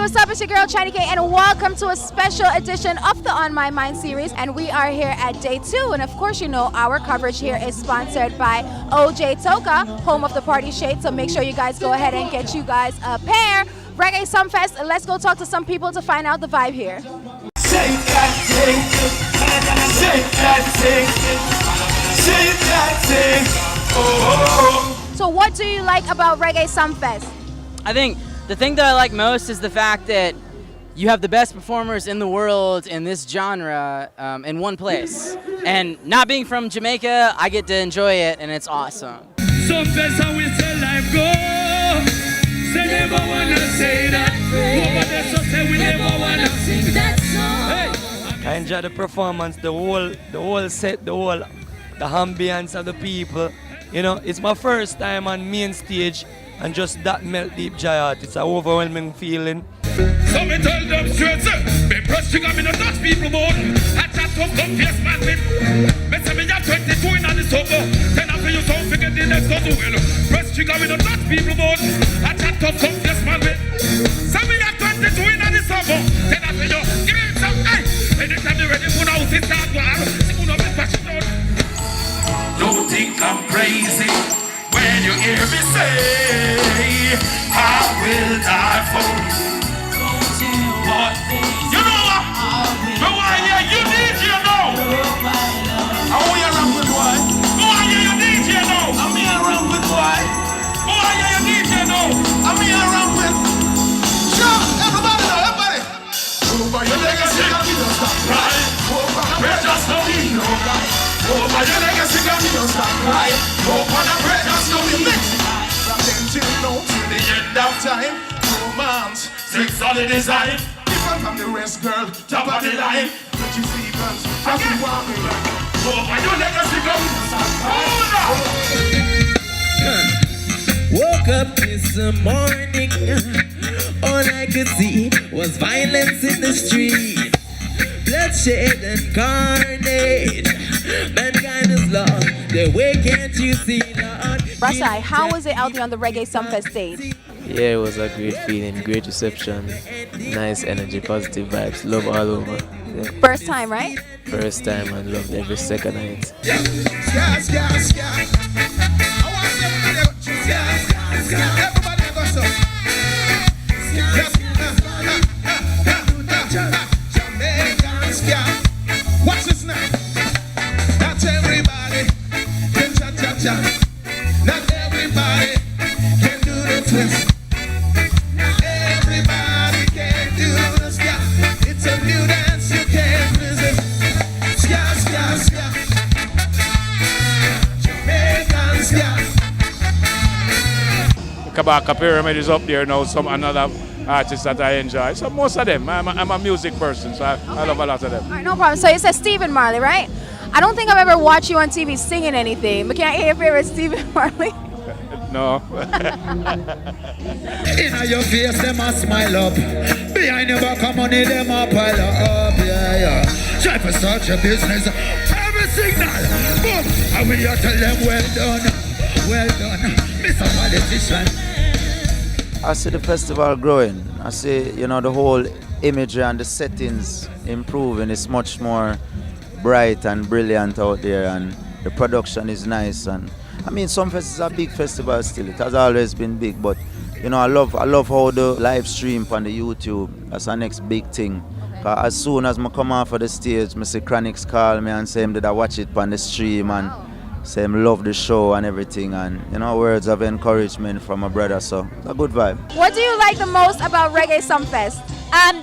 What's up? It's your girl Chiney and welcome to a special edition of the On My Mind series. And we are here at day 2. And of course, you know, our coverage here is sponsored by OJ Toka, home of the party shade. So make sure you guys go ahead and get you guys a pair. Reggae Sumfest. Let's go talk to some people to find out the vibe here. Shake that thing, shake that thing, shake that thing. Oh. So what do you like about Reggae Sumfest? I think the thing that I like most is the fact that you have the best performers in the world in this genre in one place. And not being from Jamaica, I get to enjoy it, and it's awesome. Sumfest how we say life go. Say never wanna say that. Over there so say we never wanna sing that song. I enjoy the performance, the whole set, the ambience of the people. You know, it's my first time on main stage. And just that melt deep giant, it's an overwhelming feeling. So me tell them straight, sir, me press trigger, me no touch people bone. I chat up, come face man with. Me say me have 22 in the summer. Then after you don't forget the next one to well. Press trigger, me no touch people bone. I chat up, come face man with. Say me have 22 in the summer. Then after you give me some, hey. Anytime you ready for now, sit down, war. See who know me fashion down. Don't think I'm crazy. When you hear me say, I will die for you. But you know what? No one here, you need you know. I want you around with why? No one here, you need you know. I'm here around with why? No one here, you need you know. I'm here around with. Sure, everybody know, everybody. Over your legacy, you don't stop crying. Over the bread, just don't need no guy. Over your legacy, you don't stop crying. Over the bread, just don't need mix. From then till now, till the end of time. Romance, six solid design. Different from the rest, girl, top of the line. Put your Stevens, as you want me. Over your legacy, you don't stop crying. Woke up this morning, all I could see was violence in the street. Bloodshed and carnage, mankind is lost, the way can't you see, Lord? Rasai, how was it out there on the Reggae Sumfest stage? Yeah, it was a great feeling, great reception, nice energy, positive vibes, love all over. Yeah. First time, right? First time and loved every second of it. Everybody go so. Watch this now. Not everybody can cha-cha-cha. Not everybody can do the twist. Everybody can do the ska. It's a new dance you can't resist. Ska, ska, ska. Jamaican ska. Kabaka Pyramid is up there now, some another artists that I enjoy. So most of them, I'm a music person, so I love a lot of them. All right, no problem. So you said Stephen Marley, right? I don't think I've ever watched you on TV singing anything, but can I hear your favorite Stephen Marley? No. In your face, them a smile up. Behind your back, money, them a pile up. Yeah, yeah. Try to start your business. Every signal. Boom. And we are tell them, well done. Well done, Mr. Politician. I see the festival growing. I see, you know, the whole imagery and the settings improving. It's much more bright and brilliant out there, and the production is nice. And I mean, Sumfest is a big festival still. It has always been big, but you know, I love how the live stream on the YouTube. That's the next big thing. As soon as I come off of the stage, I see Chronics call me and say that I watch it on the stream and say I love the show and everything, and you know, words of encouragement from my brother, so a good vibe. What do you like the most about Reggae Sumfest?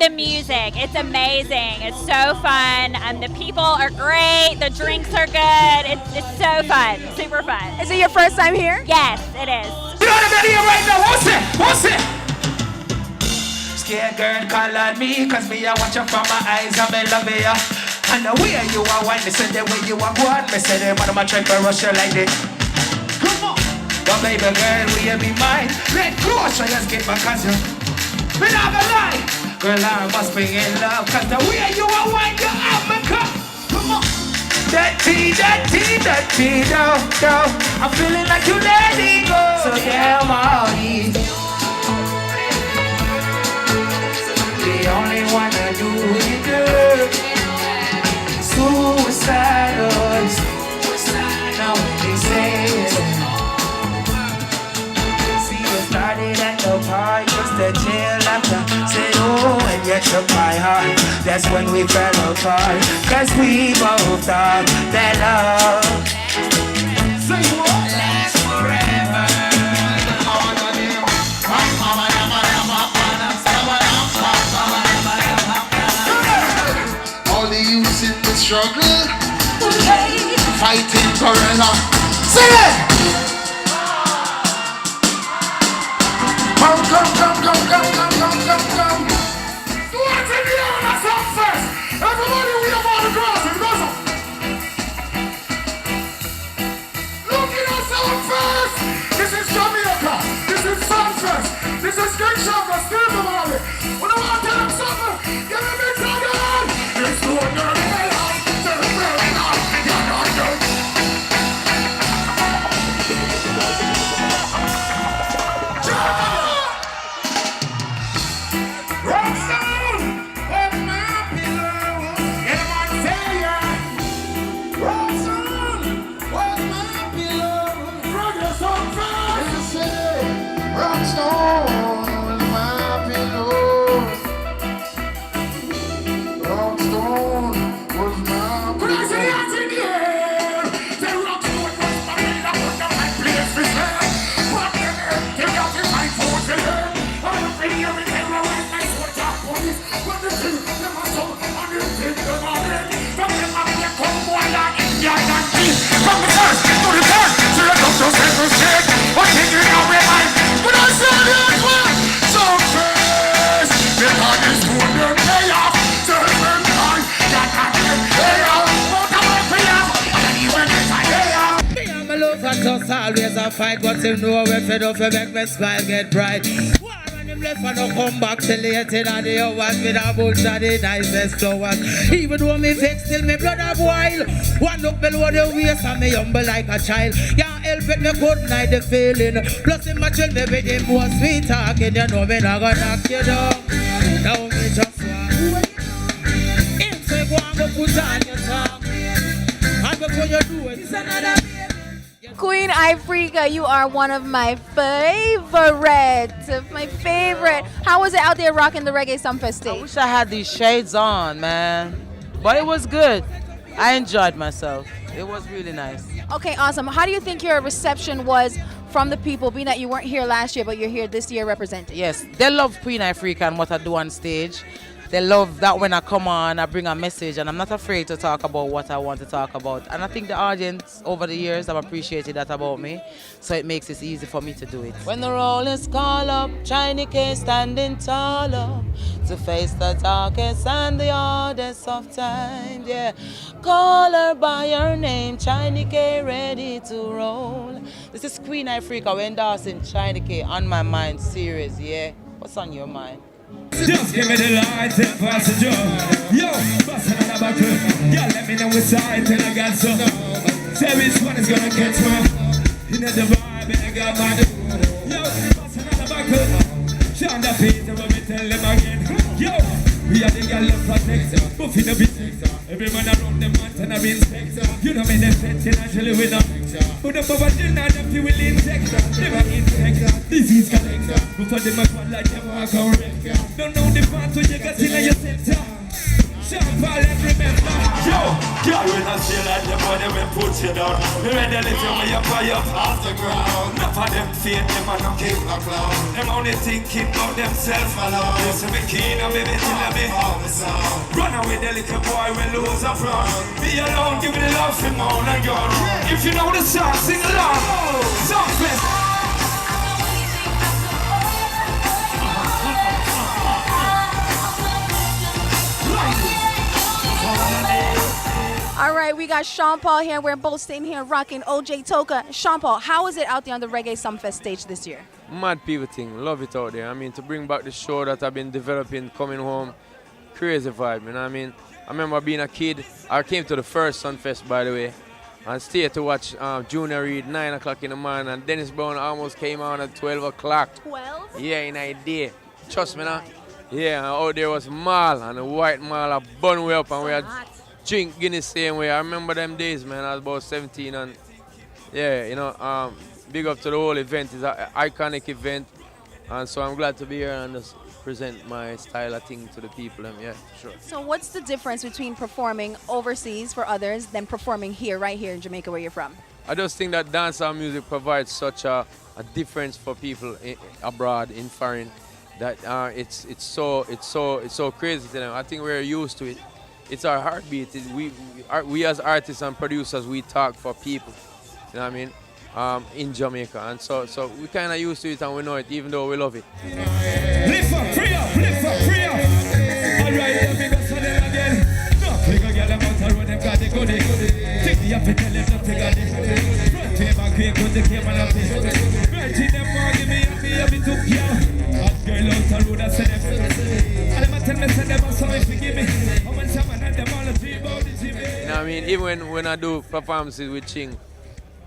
The music. It's amazing. It's so fun. The people are great. The drinks are good. It's so fun. Super fun. Is it your first time here? Yes, it is. You know the video right now. What's it? scared, girl, call on me. Cause me, I watch you from my eyes, I'm in love with you. And the way you are wine, me say the way you are going. Me say the man of my try to rush you like this. Come on. But baby girl, will you be mine? Let go, so just get back as you. Me not gonna lie. Girl, I must be in love. Cause the way you are wine, you have me come. Come on. Dirty, down. I'm feeling like you letting go. So damn all these. The only one that do it good. Suicidal. Now they say it. See you started at the park, just a chill after. Said oh, and yet took my heart. That's when we fell apart. Cause we both thought that love say what? Last forever. All the youths in the struggle, fighting forever. Sing it! Come. Do it in the Reggae Sumfest. Everybody, we have all the girls and goes up. Look at us Sumfest. This is Jamaica. This is Sumfest. This is King Shabba, Steve Marley. When I want to tell them something, give me big dragon. It's the one that I love. Always a fight, but him know if you don't make me smile get bright. War and him left and no come back till late in the hours with a bunch of the nicest flowers. Even though me vex, still me blood a boil. One look below the waist and me humble like a child. Can't help it, me couldn't hide the feeling. Plus him a chill me with him more sweet talking. You know me not gonna knock you down. Now me just walk. Him say go and go put on your tongue. And before you do it, it's another. Queen Ifrica, you are one of my favorites. My favorite. How was it out there rocking the Reggae Sumfest stage? I wish I had these shades on, man. But it was good. I enjoyed myself. It was really nice. Okay, awesome. How do you think your reception was from the people, being that you weren't here last year, but you're here this year representing? Yes, they love Queen Ifrica and what I do on stage. They love that when I come on, I bring a message, and I'm not afraid to talk about what I want to talk about. And I think the audience over the years have appreciated that about me, so it makes it easy for me to do it. When the roll is call up, Chiney K standing tall up to face the darkest and the hardest of times. Yeah, call her by her name, Chiney K ready to roll. This is Queen Ifrica, we're endorsing Chiney K on my mind series. Yeah, what's on your mind? Just give me the light and pass the job. Yo, bust another buckle. Girl, let me know which side till I got some. Tell which one is gonna catch me. You know the vibe and I got my yo, bust another buckle. Shine the face and let me tell them again. Yo, we are the girl love protector. Buffy the beat. Every man around the mountain I've been inspector. You know me, they're setting actually with them. Put up over dinner, them people will inject. Never infect. Disease collector. Before them I fall like them walk around. Don't know the part when you got in your center. Champagne and remember. Yo, girl, when I see like the body will put you down. Me ready to tell me you fire off the ground. Enough of them fear them and keep a clown. Them only thinking about themselves alone. Listen me keen and baby till I be all the sound. Run away the little boy will lose a front. Be alone, give me the love for more and gone. If you know the song, sing along. Sumfest. All right, we got Sean Paul here. We're both sitting here rocking OJ Toka. Sean Paul, how is it out there on the Reggae Sumfest stage this year? Mad people thing, love it out there. I mean, to bring back the show that I've been developing, coming home, crazy vibe, you know what I mean? I remember being a kid, I came to the first Sunfest, by the way, and stayed to watch Junior Reid 9 o'clock in the morning, and Dennis Brown almost came out at 12 o'clock. 12? Yeah, in a day. Trust me now. Yeah, and out there was Mal, and the white Mal, I bun way up, and we had drink Guinness same way. I remember them days, man. I was about 17, and yeah, you know, big up to the whole event. It's an iconic event, and so I'm glad to be here and just present my style of thing to the people. Yeah, sure. So what's the difference between performing overseas for others than performing here, right here in Jamaica, where you're from? I just think that dancehall music provides such a difference for people abroad, in foreign, that it's so crazy to them. I think we're used to it. It's our heartbeat. We as artists and producers, we talk for people. You know what I mean? In Jamaica, and so we kind of used to it and we know it, even though we love it. Lift up, free up, lift up, free up. All right, let me go so them again. No, take a girl about the road, them got the goodie. Take the up and tell them not to got it. Front way back way, cause they came and up it. Right in them more, give me up, it took ya. Hot girl out the road, I said them. And them a tell me, say them a sorry for give me. How much time and them all a dream about the gym. You know what I mean? Even when I do performances with Ching,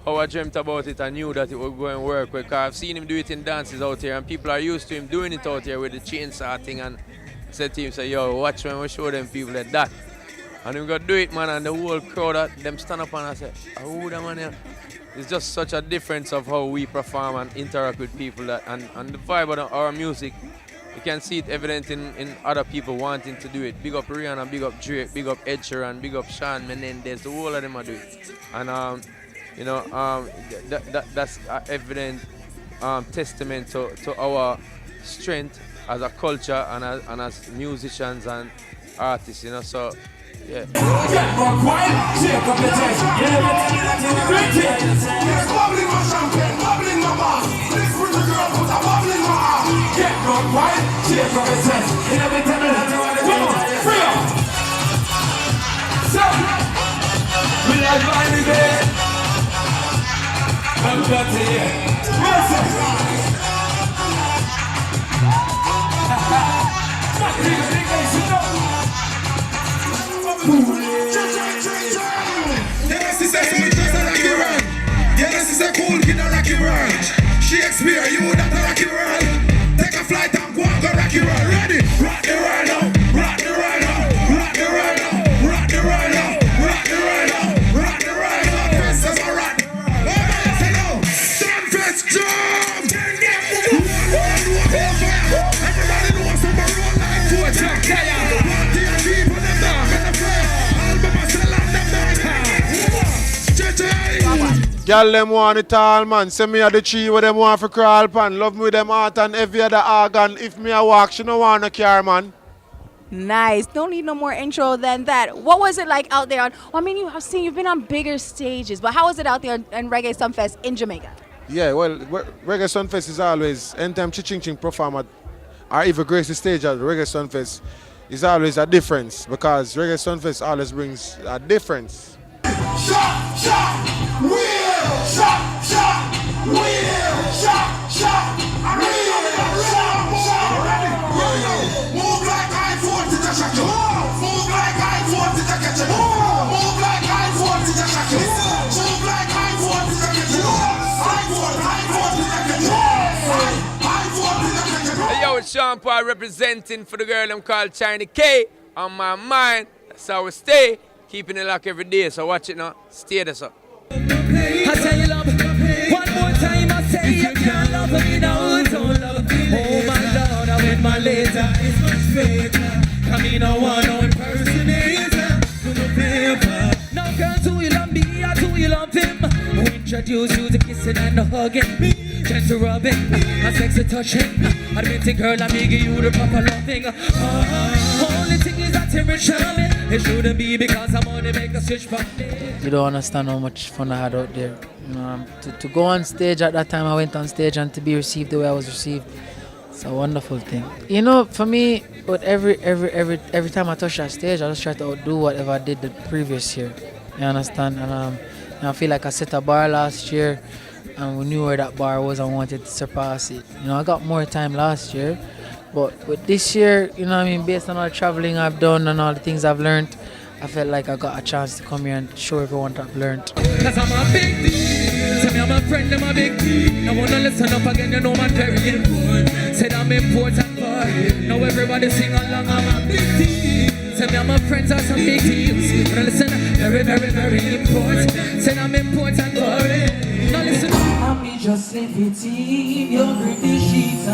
how I dreamt about it, I knew that it would go and work, because I've seen him do it in dances out here, and people are used to him doing it out here with the chainsaw thing, and I said to him, say, yo, watch when we show them people like that. And we got to do it, man, and the whole crowd, them stand up and I said, who the man here? It's just such a difference of how we perform and interact with people, that, and the vibe of our music, you can see it evident in other people wanting to do it. Big up Rihanna, big up Drake, big up Ed Sheeran, big up Shawn Menendez, the whole of them are doing it. And you know, that's an evident testament to our strength as a culture and as musicians and artists, you know, so, yeah. I'm glad to hear. Yes, it's a cool kid that rock you run. Yes, it's a cool kid that rock you run. Shakespeare, you that rock you run. Take a flight and go and go rock you run. Ready? Rock the world now. Rock the world now. Rock the world now. Rock the world now. Rock the world now. Rock the world now. This is a rock. Jump! Everybody knows some road like four jump. Girl, them want it all, man. Send me a the tree where them want for crawl pan. Love me with them heart and every other organ. If me a walk, she no want no car, man. Nice. Don't need no more intro than that. What was it like out there? I mean, I've seen you've been on bigger stages, but how was it out there in Reggae Sumfest in Jamaica? Yeah, well, Reggae Sumfest is always, anytime Ching perform at, or even grace the stage at Reggae Sumfest, is always a difference, because Reggae Sumfest always brings a difference. Shot, shot, wheel, shot, shot, wheel, shot, shot, wheel, shot, shot, ready, move like iPhone to the shot, move like iPhone to the catch, move like iPhone to the shot, move like iPhone to the catch. Hey, yo, it's Sean Paul representing for the girl I'm called Chiney K. On my mind, that's how we stay. Keeping it locked every day, so watch it now. Stay this up. I tell you love, one more time I say you can't love me now, don't love me. Oh my Lord, I went my later, it's much better. Come in, I want no impersonator. Do the paper. Now girl, do you love me or do you love him? Who introduced you to kissing and the hugging? Me, gentle rubbing, a sexy touching. Admitting girl, I'm making you the proper loving. Only thing is that you're charming. It shouldn't be because I'm only make a switch from there. You don't understand how much fun I had out there. You know, to go on stage at that time, I went on stage, and to be received the way I was received, it's a wonderful thing. You know, for me, with every time I touch that stage, I just try to outdo whatever I did the previous year. You understand? And I feel like I set a bar last year, and we knew where that bar was and wanted to surpass it. I got more time last year, but with this year, based on all the traveling I've done and all the things I've learned, I felt like I got a chance to come here and show everyone what I've learned. Cause I'm a big deal. Tell me I'm a friend, I'm a big deal. I wanna listen up again, you know I'm very important. Said I'm important, boy. Now everybody sing along, I'm a big deal. Tell me I'm a friends are some big deals. Wanna listen, very, very, very important. Said I'm important, boy. Now listen. I'm just levitating, you're pretty sheets.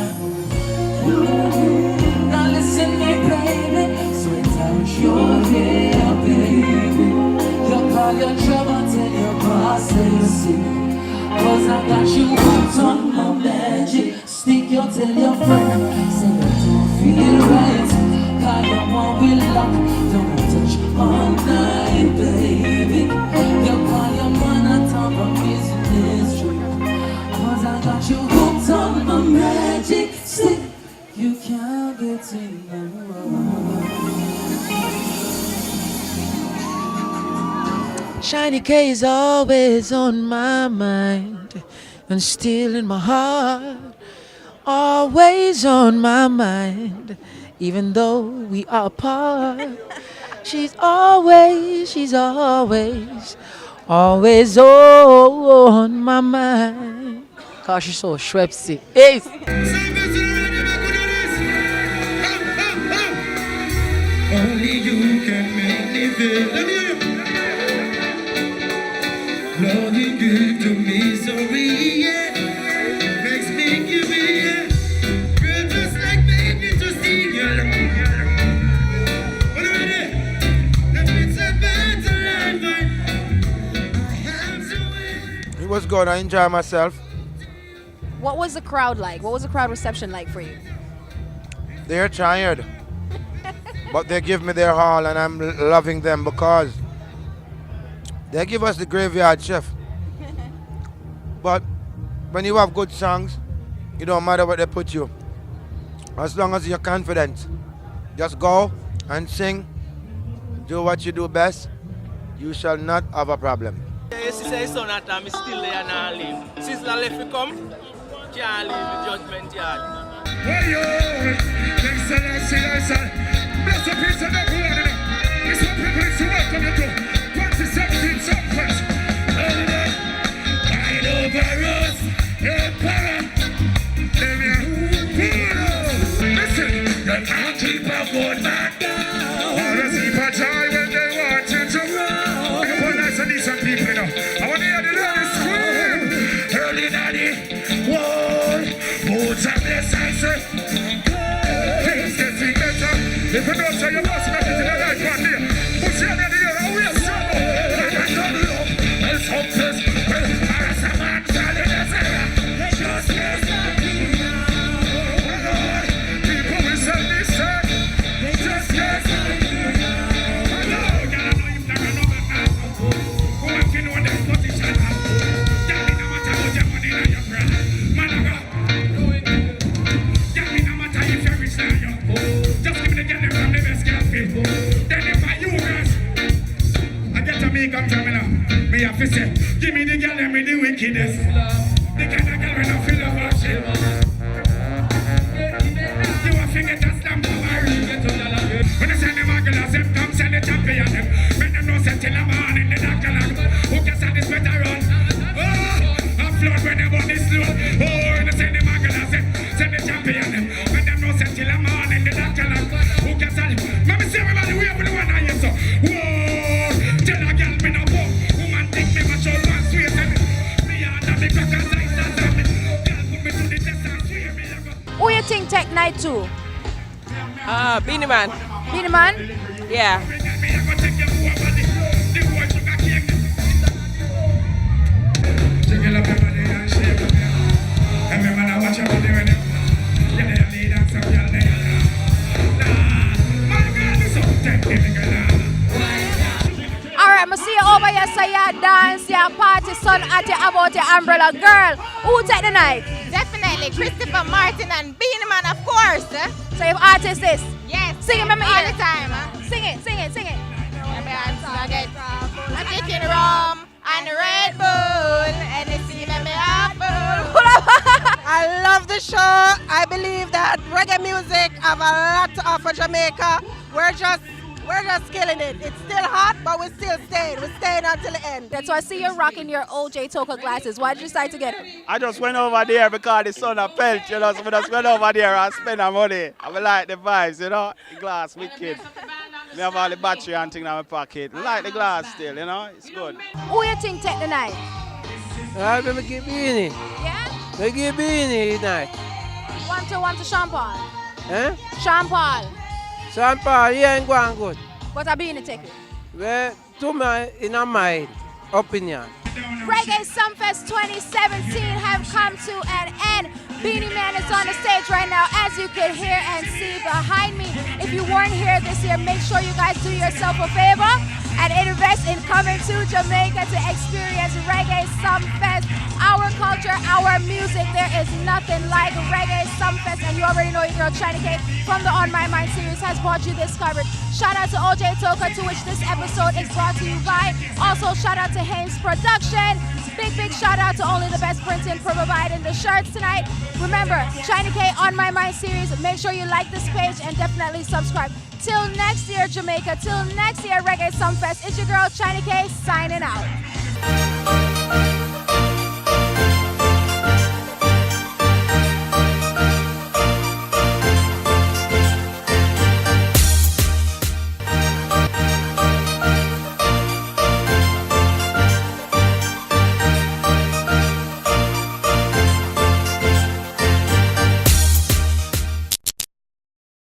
Now listen, me baby. Sweat out your hair, baby. You call your trouble, tell your boss that you see. Cause I got you hooked on my magic. Stick your tell your friend. Say you don't feel right. Call your one with luck. Don't touch all night, baby. You call your man at top of business trip. Cause I got you hooked on my magic stick. You can't get enough. Chiney K is always on my mind and still in my heart. Always on my mind, even though we are apart. She's always on my mind. Cause she's so Schweppsy. Hey. Only you can make me feel. Let me hear you. Love you good to me, so yeah. Makes me give me, yeah. Girl, just like baby, just see girl. What are you? Let me say better life. I have to wait. It was good. I enjoyed myself. What was the crowd like? What was the crowd reception like for you? They're tired, but they give me their all, and I'm loving them because they give us the graveyard shift. But when you have good songs, it don't matter what they put you. As long as you're confident, just go and sing, do what you do best, you shall not have a problem. You say so that I'm still there and I live. Since I left you come, can't leave the judgment yard. Hey yo, excellent. Bless the peace of everyone. It's what people is to welcome you to 2017 Sumfest. Ride over us, Emperor. Listen, you can't keep a good man down. Always keep a joy when they want you to roll. Come on, nice and decent people, I want to hear the ladies scream. Early daddy, whoa, boots and this I say. Things getting better. If you don't say you're lost, nothing in the life one day. Push your head in the air and we'll struggle. And I come up, and Sumfest, as a man, darling, as a man. Just yes, people will say this, just yes. Hello, y'all know you've never known that. Who have you know this position? Darling, no matter what your money and your brand. Man, I got. Darling, no matter if you're rich or you're poor. Just give me the girl from the best girl people. Then if I you guys, I get to me come from me now. Me have to say, give me the girl with the wickedest. The kind of girl when I feel love her shit. You have to get a slam power. When I send them a glass, them come send the champion them. When them no set till a man in the dark and who can send this better run? Oh, I float when them on this slow. Oh, when I send them a glass, send the champion them. When them no set till a man in the dark and who can send. Let me see everybody, we have the one I hear so. Whoa, tell a girl me no book. Woman think me macho one sweet and me under me crackers like that and me. Girl put me to the test and swear me a go. Who you think Tech Night to? Beanie Man. Beanie Man? Yeah. Alright, I'ma see you over here, so you dance, you party, son, at your about your umbrella. Girl, who take the night? Definitely, Christopher Martin and Beanie Man, of course. So if artist is? Yes. Sing it, remember all the time. Sing it. I take the show. I believe that reggae music have a lot to offer Jamaica. We're just killing it. It's still hot, but we're still staying. We're staying until the end. That's why I see you're rocking your OJ Toka glasses. Why did you decide to get them? I just went over there because the sun a pelt, you know, so I just went over there and spend the money. I like the vibes, you know, the glass wicked. I have all the battery and things in my pocket. I like the glass still, you know, it's good. Who you think take the night? I'm going to give Beanie. Yeah? I give Beanie tonight. One to Sean Paul. Eh? Sean Paul. Sean Paul, he ain't going good. What a Beanie take it? Well, to my, in my opinion. Reggae Sumfest 2017 have come to an end. Beanie Man is on the stage right now, as you can hear and see behind me. If you weren't here this year, make sure you guys do yourself a favor and invest in coming to Jamaica to experience Reggae Sumfest. Our culture, our music, there is nothing like Reggae Sumfest, and you already know your girl Chiney from the On My Mind series has brought you this coverage. Shout out to OJ Toka, to which this episode is brought to you by. Also, shout out to Hames Production. Big shout out to Only the Best Printing for providing the shirts tonight. Remember, Chiney K On My Mind series. Make sure you like this page and definitely subscribe. Till next year, Jamaica. Till next year, Reggae Sumfest. It's your girl Chiney K signing out.